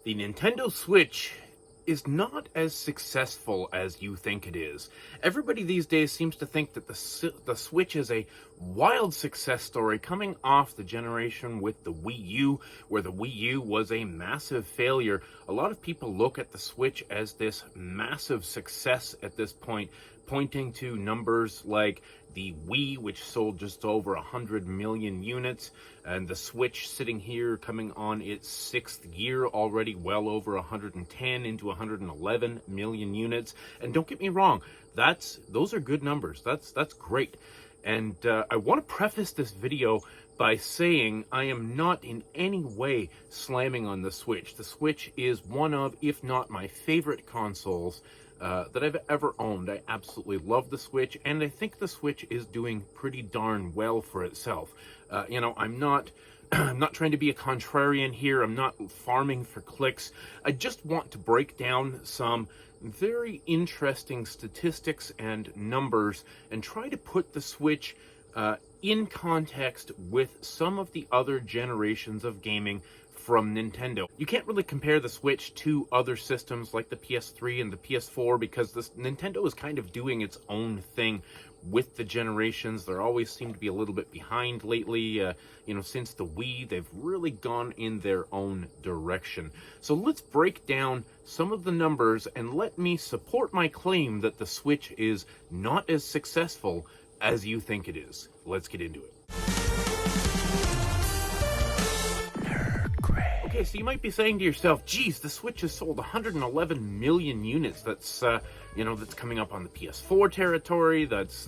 The Nintendo Switch is not as successful as you think it is. Everybody these days seems to think that the Switch is a wild success story coming off the generation with the Wii U, where the Wii U was a massive failure. A lot of people look at the Switch as this massive success at this point, pointing to numbers like the Wii, which sold just over 100 million units, and the Switch sitting here coming on its 6th year already, well over 110 into 111 million units. And don't get me wrong, those are good numbers. That's great. And I want to preface this video by saying I am not in any way slamming on the Switch. The Switch is one of, if not my favorite consoles that I've ever owned. I absolutely love the Switch, and I think the Switch is doing pretty darn well for itself. I'm not trying to be a contrarian here. I'm not farming for clicks. I just want to break down some very interesting statistics and numbers and try to put the Switch in context with some of the other generations of gaming from Nintendo. You can't really compare the Switch to other systems like the PS3 and the PS4 because Nintendo is kind of doing its own thing with the generations. They always seem to be a little bit behind lately. Since the Wii, they've really gone in their own direction. So let's break down some of the numbers and let me support my claim that the Switch is not as successful as you think it is. Let's get into it. Okay, so you might be saying to yourself, geez, the Switch has sold 111 million units. That's coming up on the PS4 territory. That's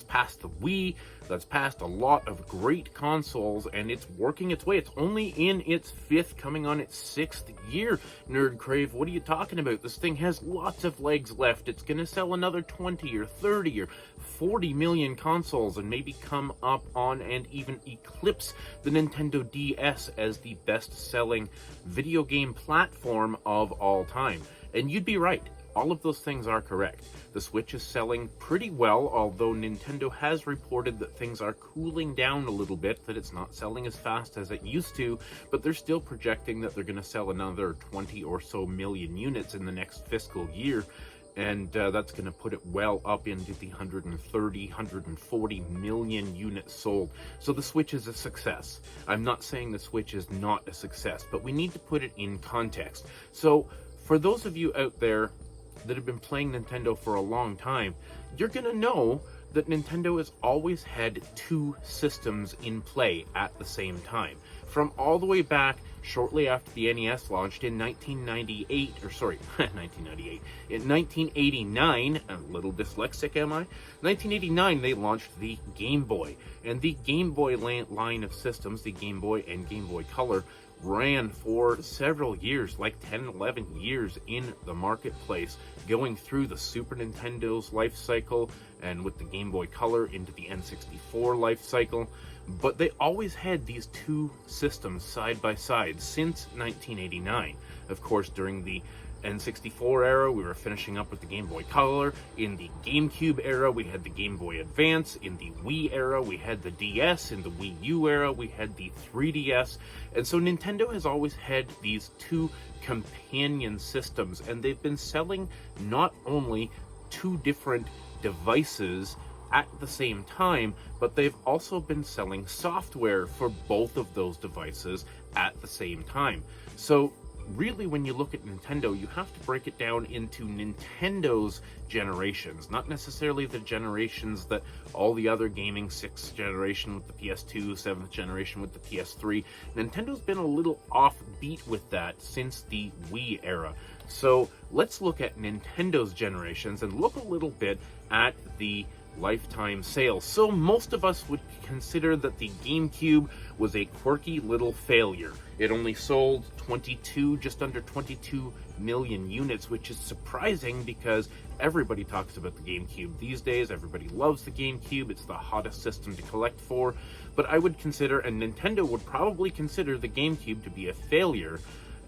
past the Wii. That's past a lot of great consoles, and it's working its way. It's only in its 5th, coming on its 6th year. NerdCrave, what are you talking about? This thing has lots of legs left. It's going to sell another 20 or 30 or 40 million consoles and maybe come up on and even eclipse the Nintendo DS as the best-selling video game platform of all time. And you'd be right. All of those things are correct. The Switch is selling pretty well, although Nintendo has reported that things are cooling down a little bit, that it's not selling as fast as it used to, but they're still projecting that they're going to sell another 20 or so million units in the next fiscal year. And that's going to put it well up into the 130, 140 million units sold. So the Switch is a success. I'm not saying the Switch is not a success, but we need to put it in context. So for those of you out there that have been playing Nintendo for a long time, you're going to know that Nintendo has always had 2 systems in play at the same time. From all the way back shortly after the NES launched in 1998, in 1989, a little dyslexic am I? 1989, they launched the Game Boy. And the Game Boy line of systems, the Game Boy and Game Boy Color, ran for several years, like 10, 11 years in the marketplace, going through the Super Nintendo's life cycle and with the Game Boy Color into the N64 life cycle. But they always had these 2 systems side by side since 1989. Of course, during the N64 era, we were finishing up with the Game Boy Color. In the GameCube era, we had the Game Boy Advance. In the Wii era, we had the DS. In the Wii U era, we had the 3DS. And so Nintendo has always had these 2 companion systems, and they've been selling not only 2 different devices at the same time, but they've also been selling software for both of those devices at the same time. So really, when you look at Nintendo, you have to break it down into Nintendo's generations, not necessarily the generations that all the other gaming, 6th generation with the PS2, 7th generation with the PS3. Nintendo's been a little offbeat with that since the Wii era. So let's look at Nintendo's generations and look a little bit at the lifetime sales. So most of us would consider that the GameCube was a quirky little failure. It only sold just under 22 million units, which is surprising because everybody talks about the GameCube these days. Everybody loves the GameCube. It's the hottest system to collect for. But I would consider, and Nintendo would probably consider, the GameCube to be a failure.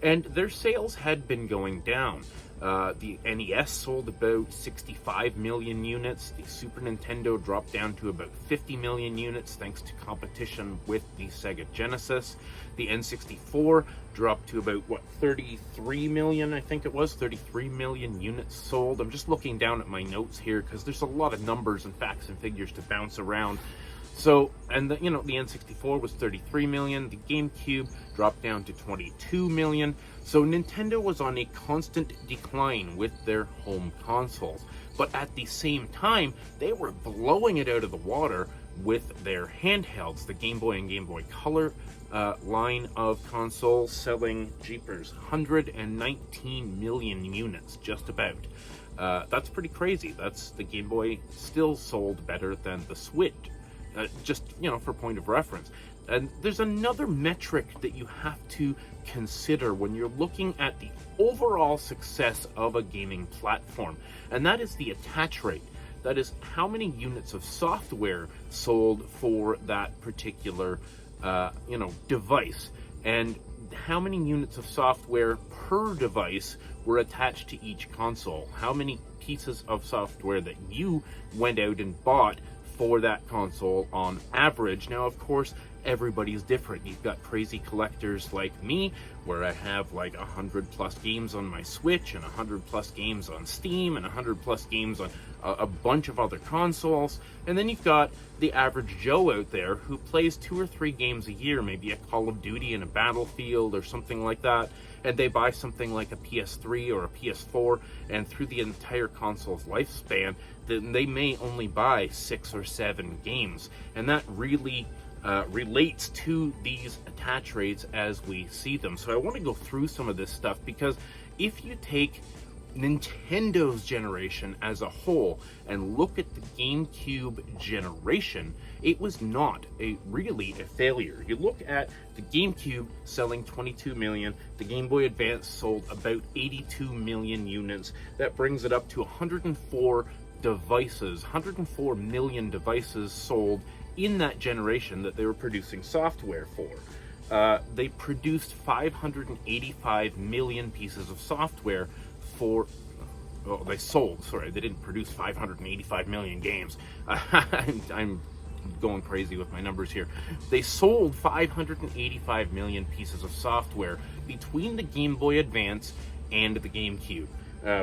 and their sales had been going down. The NES sold about 65 million units. The Super Nintendo dropped down to about 50 million units thanks to competition with the Sega Genesis. The N64 dropped to about, 33 million, I think it was, 33 million units sold. I'm just looking down at my notes here because there's a lot of numbers and facts and figures to bounce around. So, and the N64 was 33 million, the GameCube dropped down to 22 million. So Nintendo was on a constant decline with their home consoles. But at the same time, they were blowing it out of the water with their handhelds, the Game Boy and Game Boy Color line of consoles, selling, jeepers, 119 million units, just about. That's pretty crazy. The Game Boy still sold better than the Switch. Just, for point of reference. And there's another metric that you have to consider when you're looking at the overall success of a gaming platform, and that is the attach rate. That is how many units of software sold for that particular, device, and how many units of software per device were attached to each console. How many pieces of software that you went out and bought for that console on average. Now, of course, everybody's different. You've got crazy collectors like me, where I have like 100 plus games on my Switch and 100 plus games on Steam and 100 plus games on a bunch of other consoles. And then you've got the average Joe out there who plays 2 or 3 games a year, maybe a Call of Duty and a Battlefield or something like that, and they buy something like a PS3 or a PS4, and through the entire console's lifespan, then they may only buy 6 or 7 games. And that really relates to these attach rates as we see them. So I want to go through some of this stuff, because if you take Nintendo's generation as a whole and look at the GameCube generation, it was not really a failure. You look at the GameCube selling 22 million, the Game Boy Advance sold about 82 million units. That brings it up to 104 million devices sold in that generation that they were producing software for. They produced 585 million pieces of software they sold, sorry, they didn't produce 585 million games. I'm going crazy with my numbers here. They sold 585 million pieces of software between the Game Boy Advance and the GameCube.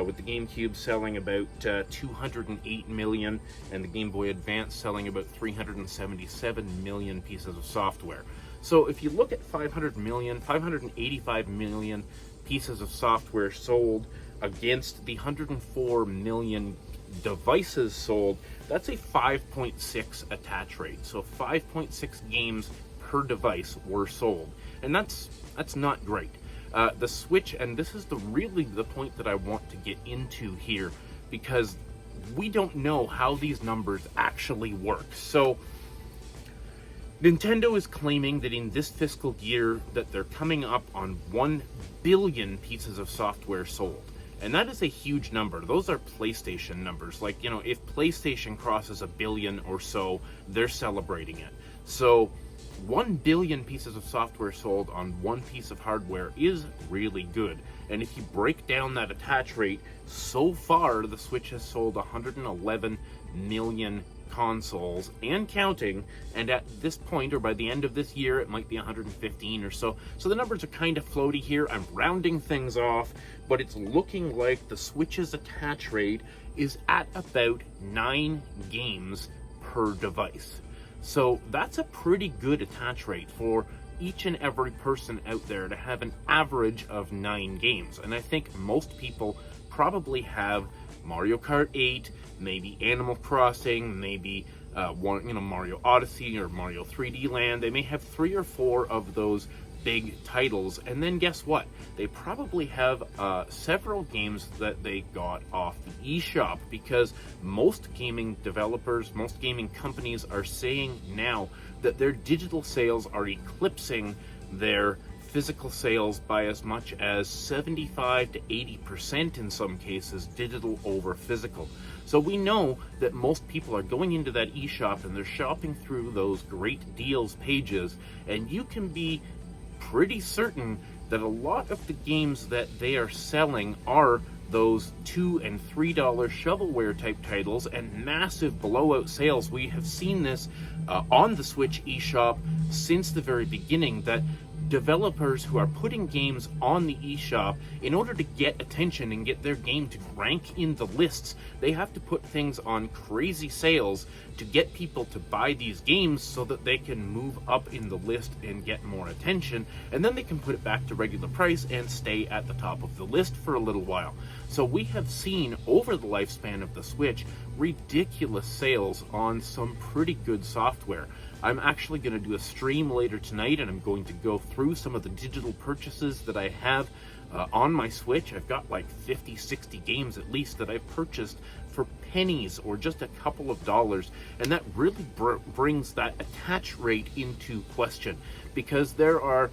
With the GameCube selling about 208 million and the Game Boy Advance selling about 377 million pieces of software. So if you look at 585 million pieces of software sold against the 104 million devices sold, that's a 5.6 attach rate. So 5.6 games per device were sold, and that's not great. The Switch, and this is really the point that I want to get into here, because we don't know how these numbers actually work. So Nintendo is claiming that in this fiscal year that they're coming up on 1 billion pieces of software sold. And that is a huge number. Those are PlayStation numbers. Like, if PlayStation crosses 1 billion or so, they're celebrating it. So 1 billion pieces of software sold on one piece of hardware is really good. And if you break down that attach rate, so far the Switch has sold 111 million consoles and counting, and at this point, or by the end of this year, it might be 115 or so. So the numbers are kind of floaty here. I'm rounding things off, but it's looking like the Switch's attach rate is at about 9 games per device. So that's a pretty good attach rate for each and every person out there to have an average of 9 games. And I think most people probably have Mario Kart 8, maybe Animal Crossing, maybe Mario Odyssey or Mario 3D Land. They may have 3 or 4 of those big titles, and then guess what? They probably have several games that they got off the eShop, because most gaming developers, most gaming companies are saying now that their digital sales are eclipsing their physical sales by as much as 75 to 80% in some cases, digital over physical. So we know that most people are going into that eShop and they're shopping through those great deals pages, and you can be pretty certain that a lot of the games that they are selling are those $2 and $3 shovelware type titles and massive blowout sales. We have seen this on the Switch eShop since the very beginning, that developers who are putting games on the eShop, in order to get attention and get their game to rank in the lists, they have to put things on crazy sales to get people to buy these games so that they can move up in the list and get more attention, and then they can put it back to regular price and stay at the top of the list for a little while. So we have seen over the lifespan of the Switch ridiculous sales on some pretty good software. I'm actually going to do a stream later tonight, and I'm going to go through some of the digital purchases that I have on my Switch. I've got like 50, 60 games at least that I've purchased for pennies or just a couple of dollars, and that really brings that attach rate into question, because there are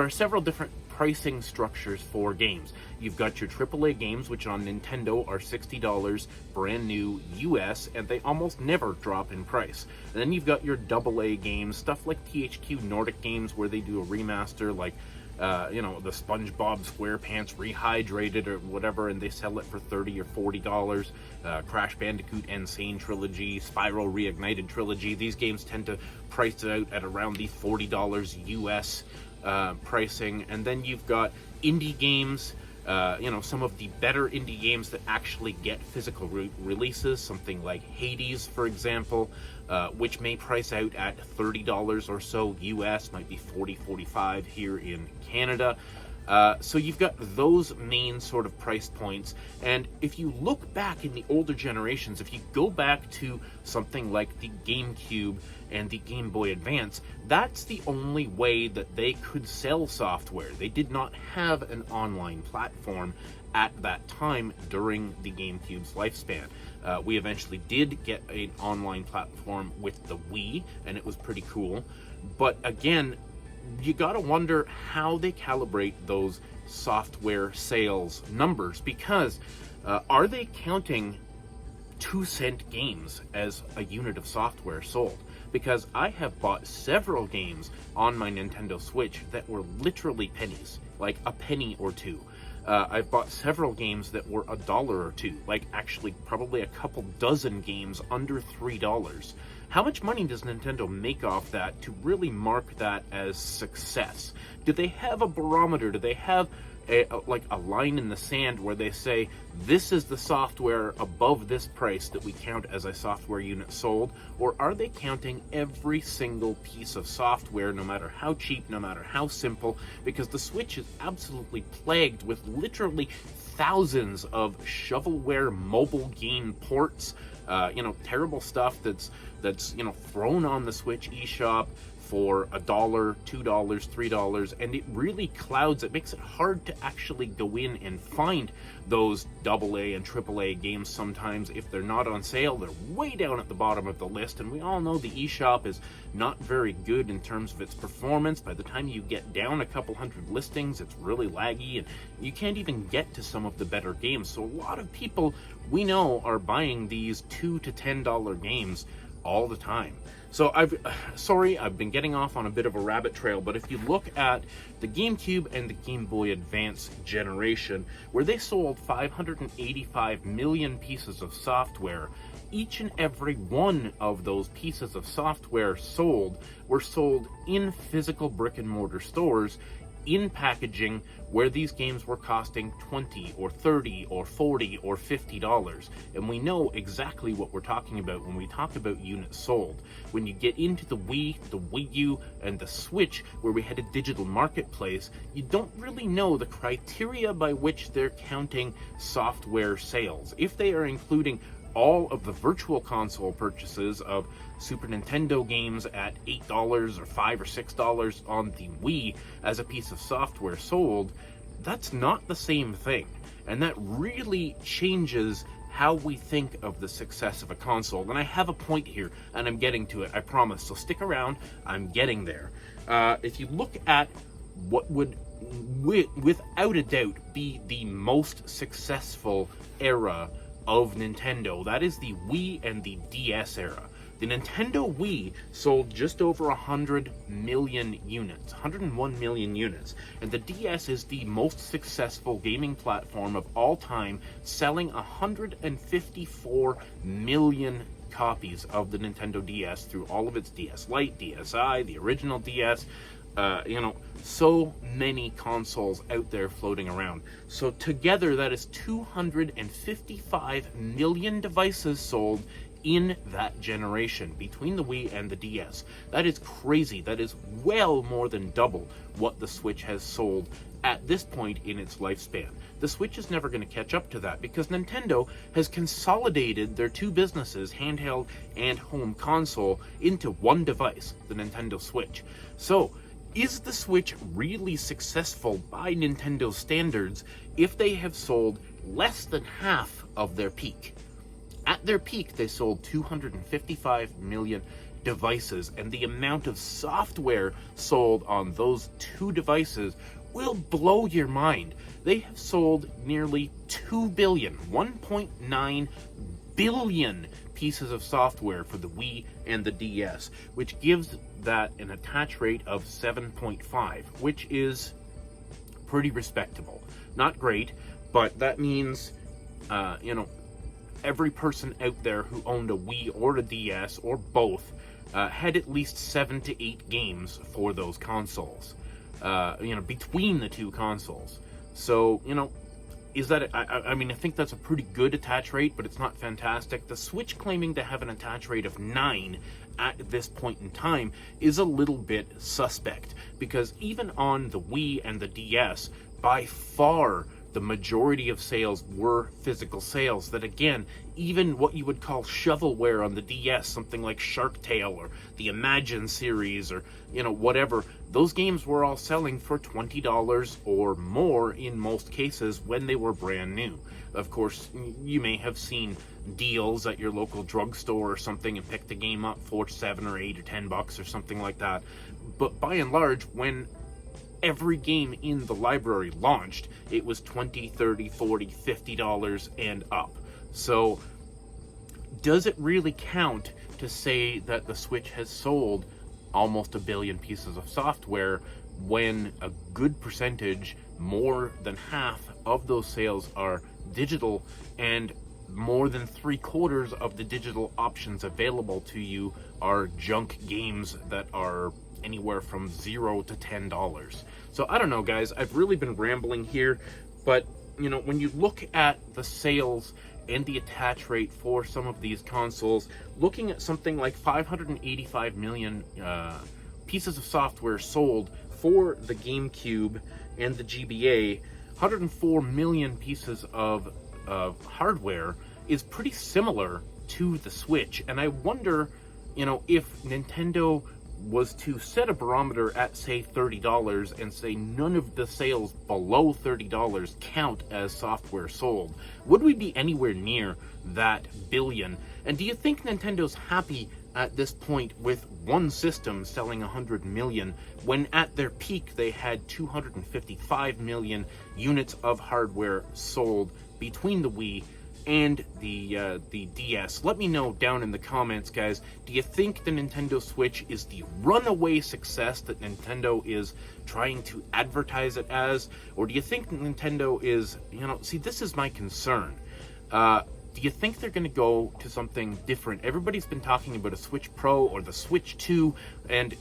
several different pricing structures for games. You've got your AAA games, which on Nintendo are $60 brand new US, and they almost never drop in price. And then you've got your AA games, stuff like THQ Nordic Games, where they do a remaster like the SpongeBob SquarePants Rehydrated or whatever, and they sell it for $30 or $40. Crash Bandicoot Insane Trilogy, Spyro Reignited Trilogy, these games tend to price out at around the $40 US pricing. And then you've got indie games, some of the better indie games that actually get physical releases, something like Hades, for example, which may price out at $30 or so US, might be $40, $45 here in Canada. So you've got those main sort of price points, and if you look back in the older generations, if you go back to something like the GameCube and the Game Boy Advance, that's the only way that they could sell software. They did not have an online platform at that time during the GameCube's lifespan. We eventually did get an online platform with the Wii, and it was pretty cool, but again, you gotta wonder how they calibrate those software sales numbers, because are they counting 2-cent games as a unit of software sold? Because I have bought several games on my Nintendo Switch that were literally pennies, like a penny or two. I've bought several games that were $1 or $2, like actually probably a couple dozen games under $3. How much money does Nintendo make off that to really mark that as success? Do they have a barometer? Do they have a line in the sand where they say, this is the software above this price that we count as a software unit sold? Or are they counting every single piece of software, no matter how cheap, no matter how simple? Because the Switch is absolutely plagued with literally thousands of shovelware mobile game ports, terrible stuff that's thrown on the Switch eShop for $1, $2, $3, and it really clouds. It makes it hard to actually go in and find those AA and AAA games. Sometimes if they're not on sale, they're way down at the bottom of the list, and we all know the eShop is not very good in terms of its performance. By the time you get down a couple hundred listings, it's really laggy, and you can't even get to some of the better games. So a lot of people we know are buying these $2 to $10 games all the time. So I've been getting off on a bit of a rabbit trail, but if you look at the GameCube and the Game Boy Advance generation, where they sold 585 million pieces of software, each and every one of those pieces of software were sold in physical brick and mortar stores, in packaging, where these games were costing $20 or $30 or $40 or $50. And we know exactly what we're talking about when we talk about units sold. When you get into the Wii, the Wii U, and the Switch, where we had a digital marketplace, you don't really know the criteria by which they're counting software sales. If they are including all of the virtual console purchases of Super Nintendo games at $8 or $5 or $6 on the Wii as a piece of software sold, that's not the same thing. And that really changes how we think of the success of a console. And I have a point here, and I'm getting to it, I promise. So stick around, I'm getting there. If you look at what would, without a doubt, be the most successful era of Nintendo, that is the Wii and the DS era. The Nintendo Wii sold just over 100 million units, 101 million units, and the DS is the most successful gaming platform of all time, selling 154 million copies of the Nintendo DS through all of its DS Lite, DSi, the original DS, so many consoles out there floating around. So together, that is 255 million devices sold in that generation between the Wii and the DS. That is crazy. That is well more than double what the Switch has sold at this point in its lifespan. The Switch is never going to catch up to that because Nintendo has consolidated their two businesses, handheld and home console, into one device, the Nintendo Switch. So, is the Switch really successful by Nintendo standards if they have sold less than half of their peak? At their peak, they sold 255 million devices, and the amount of software sold on those two devices will blow your mind. They have sold nearly 2 billion, 1.9 billion pieces of software for the Wii and the DS, which gives that an attach rate of 7.5, which is pretty respectable. Not great, but that means, every person out there who owned a Wii or a DS or both had at least 7 to 8 games for those consoles, between the two consoles. So, is that, I think that's a pretty good attach rate, but it's not fantastic. The Switch claiming to have an attach rate of 9 at this point in time is a little bit suspect, because even on the Wii and the DS, by far the majority of sales were physical sales. That, again, even what you would call shovelware on the DS, something like Shark Tale or the Imagine series or, whatever, those games were all selling for $20 or more in most cases when they were brand new. Of course, you may have seen deals at your local drugstore or something and picked the game up for $7 or $8 or $10 or something like that. But by and large, when every game in the library launched, it was $20, $30, $40, $50 and up. So, does it really count to say that the Switch has sold almost 1 billion pieces of software when a good percentage, more than half of those sales are digital, and more than 3/4 of the digital options available to you are junk games that are anywhere from $0 to $10. So I don't know, guys, I've really been rambling here, but when you look at the sales and the attach rate for some of these consoles, looking at something like 585 million pieces of software sold for the GameCube and the GBA, 104 million pieces of hardware is pretty similar to the Switch. And I wonder, if Nintendo was to set a barometer at, say, $30 and say none of the sales below $30 count as software sold, would we be anywhere near that billion? And do you think Nintendo's happy at this point with one system selling 100 million when at their peak they had 255 million units of hardware sold between the Wii and the DS? Let me know down in the comments, guys. Do you think the Nintendo Switch is the runaway success that Nintendo is trying to advertise it as? Or do you think Nintendo is, see, this is my concern. Do you think they're going to go to something different? Everybody's been talking about a Switch Pro or the Switch 2, and,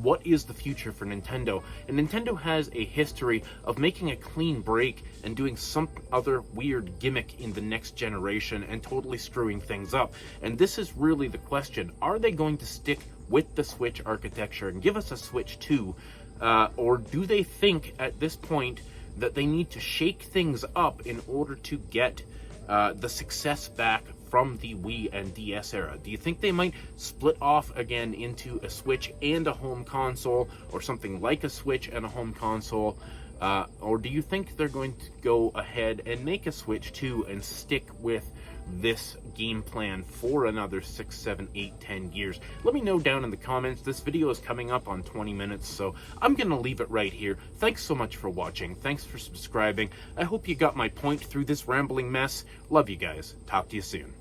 what is the future for Nintendo? And Nintendo has a history of making a clean break and doing some other weird gimmick in the next generation and totally screwing things up. And this is really the question. Are they going to stick with the Switch architecture and give us a Switch 2? Or do they think at this point that they need to shake things up in order to get the success back from the Wii and DS era? Do you think they might split off again into a Switch and a home console, or something like a Switch and a home console? Or do you think they're going to go ahead and make a Switch 2 and stick with this game plan for another 6, 7, 8, 10 years? Let me know down in the comments. This video is coming up on 20 minutes, so I'm gonna leave it right here. Thanks so much for watching. Thanks for subscribing. I hope you got my point through this rambling mess. Love you guys. Talk to you soon.